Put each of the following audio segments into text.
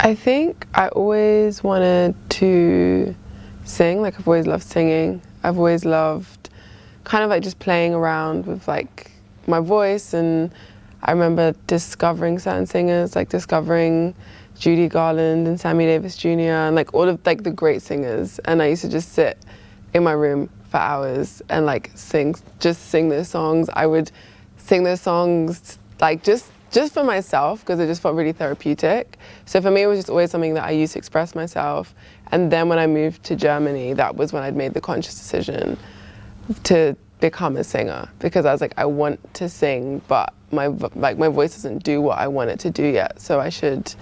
I think I always wanted to sing. Like, I've always loved singing. I've always loved kind of like just playing around with like my voice, and I remember discovering certain singers, like discovering Judy Garland and Sammy Davis Jr. and like all of like the great singers, and I used to just sit in my room for hours and like sing those songs. I would sing those songs like just for myself, because it just felt really therapeutic. So for me, it was just always something that I used to express myself. And then when I moved to Germany, that was when I'd made the conscious decision to become a singer, because I was like, I want to sing, but my voice doesn't do what I want it to do yet, so I should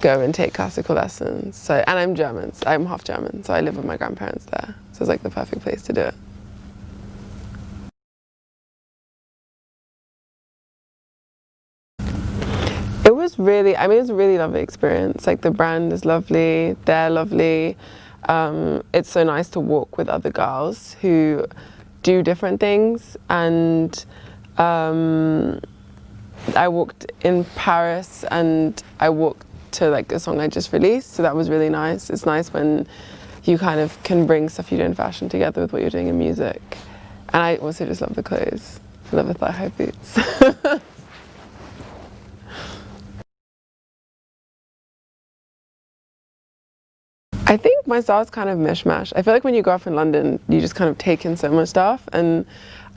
go and take classical lessons. So, and I'm German, so I'm half German, so I live with my grandparents there. So it's like the perfect place to do it. It was really, I mean, it's a really lovely experience. Like, the brand is lovely, they're lovely. It's so nice to walk with other girls who do different things. And I walked in Paris and I walked to like a song I just released, so that was really nice. It's nice when you kind of can bring stuff you do in fashion together with what you're doing in music. And I also just love the clothes. I love the thigh-high boots. I think my style is kind of mishmash. I feel like when you grow up in London, you just kind of take in so much stuff, and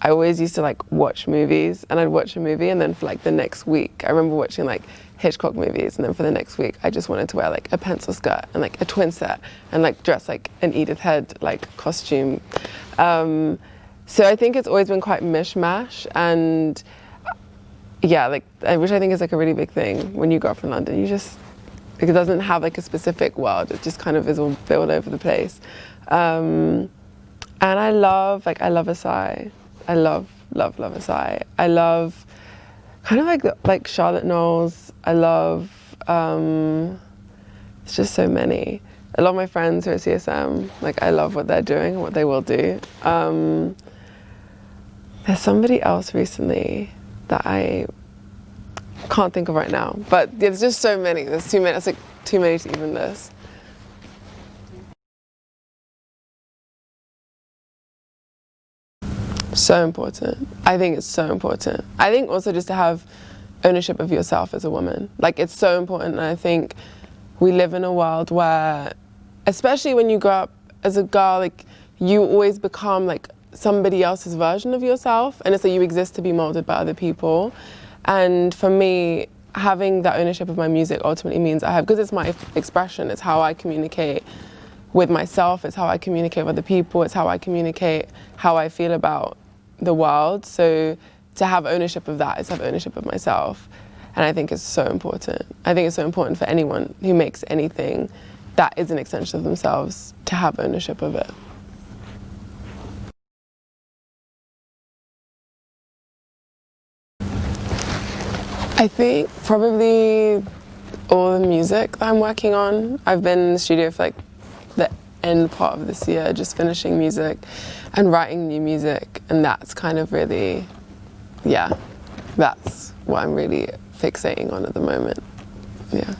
I always used to like watch movies, and I'd watch a movie and then for like the next week, I remember watching like Hitchcock movies, and then for the next week I just wanted to wear like a pencil skirt and like a twin set and like dress like an Edith Head like costume. So I think it's always been quite mishmash, and yeah, like which I think is like a really big thing when you grow up in London. You just, like, it doesn't have like a specific world, it just kind of is all built over the place. And I love Asai. I love Asai. I love kind of like Charlotte Knowles. I love, it's just so many. A lot of my friends who are at CSM, like, I love what they're doing and what they will do. There's somebody else recently that I can't think of right now, but there's just so many. There's too many. It's like too many to even list. So important. I think it's so important. I think also just to have ownership of yourself as a woman. Like, it's so important. And I think we live in a world where, especially when you grow up as a girl, like, you always become like somebody else's version of yourself, and it's like you exist to be molded by other people. And for me, having that ownership of my music ultimately means I have, because it's my expression, it's how I communicate with myself, it's how I communicate with other people, it's how I communicate how I feel about the world. So to have ownership of that is to have ownership of myself. And I think it's so important. I think it's so important for anyone who makes anything that is an extension of themselves to have ownership of it. I think probably all the music that I'm working on. I've been in the studio for like the end part of this year, just finishing music and writing new music, and that's kind of really, yeah, that's what I'm really fixating on at the moment. Yeah.